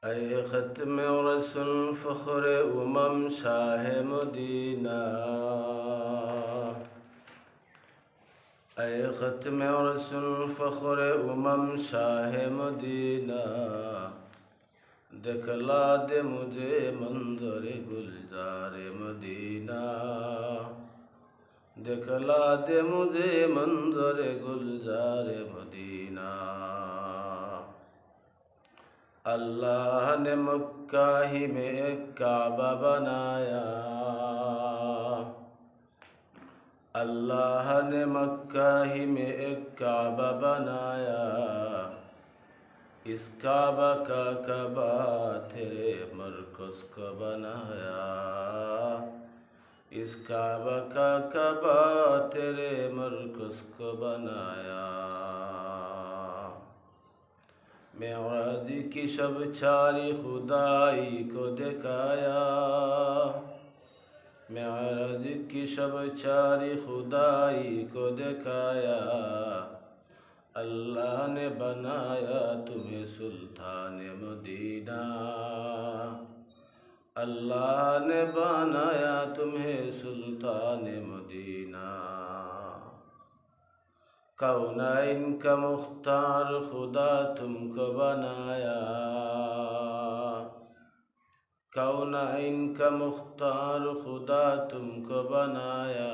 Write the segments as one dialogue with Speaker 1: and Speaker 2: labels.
Speaker 1: اے ختم رسول فخر شاہ مدینہ، اے ختم رسول فخر شاہ مدینہ، دکھلا دے مجھے منظر گلزار مدینہ، دکھلا دے مجھے منظر گلزار مدینہ۔ اللہ نے مکہ ہی میں ایک کعبہ بنایا، اللہ نے مکہ ہی میں ایک کعبہ بنایا، اس کعبہ کا کعبہ تیرے مرکز کو بنایا، اس کعبہ کا کعبہ تیرے مرکز کو بنایا۔ معراج کی شب چاری خدائی کو دکھایا، معراج کی شب چاری خدائی کو دکھایا، اللہ نے بنایا تمہیں سلطان مدینہ، اللہ نے بنایا تمہیں سلطان مدینہ۔ کونین کا مختار خدا تم کو بنایا، کونین کا مختار خدا تم کو بنایا،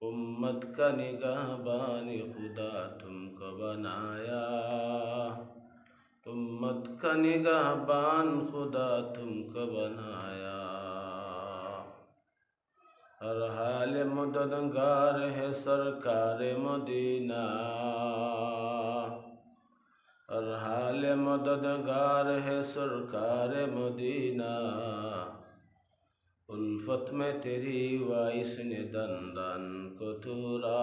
Speaker 1: امت کا نگہبان خدا تم کو بنایا، امت کا نگہبان خدا تم کو بنایا۔ ہر حال مددگار ہے سرکار مدینہ، ہر حال مددگار ہے سرکار مدینہ، الفت میں تیری وائس نے دندان کو تورا،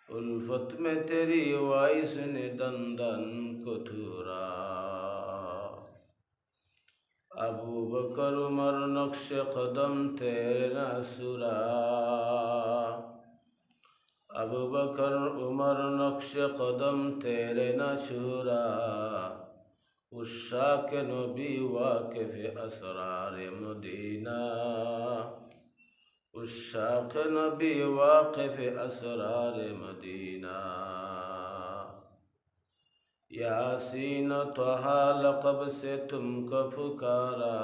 Speaker 1: الفت میں تیری وائس نے دندان کو تورا۔ ابو بکر عمر نقش قدم تیرے نہ سرا، ابو بکر عمر نقش قدم تیرے نہ چھرا، عشاق نبی واقف اسرار مدینہ، عشاق نبی واقف اسرار مدینہ۔ یاسین و طہ لقب سے تم کو پکارا،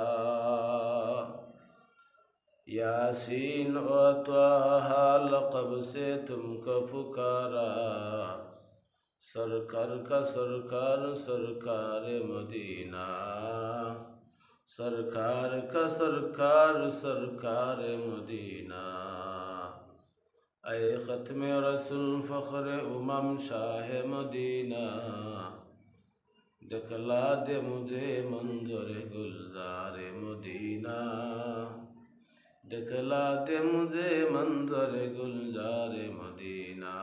Speaker 1: یاسین و طہ لقب سے تم کو پکارا، سرکار کا سرکار سرکار مدینہ، سرکار کا سرکار سرکار مدینہ۔ اے ختم رسول فخر شاہ مدینہ، دکھلا دے مجھے منظر گلزار مدینہ، دکھلا دے مجھے منظر گلزار مدینہ۔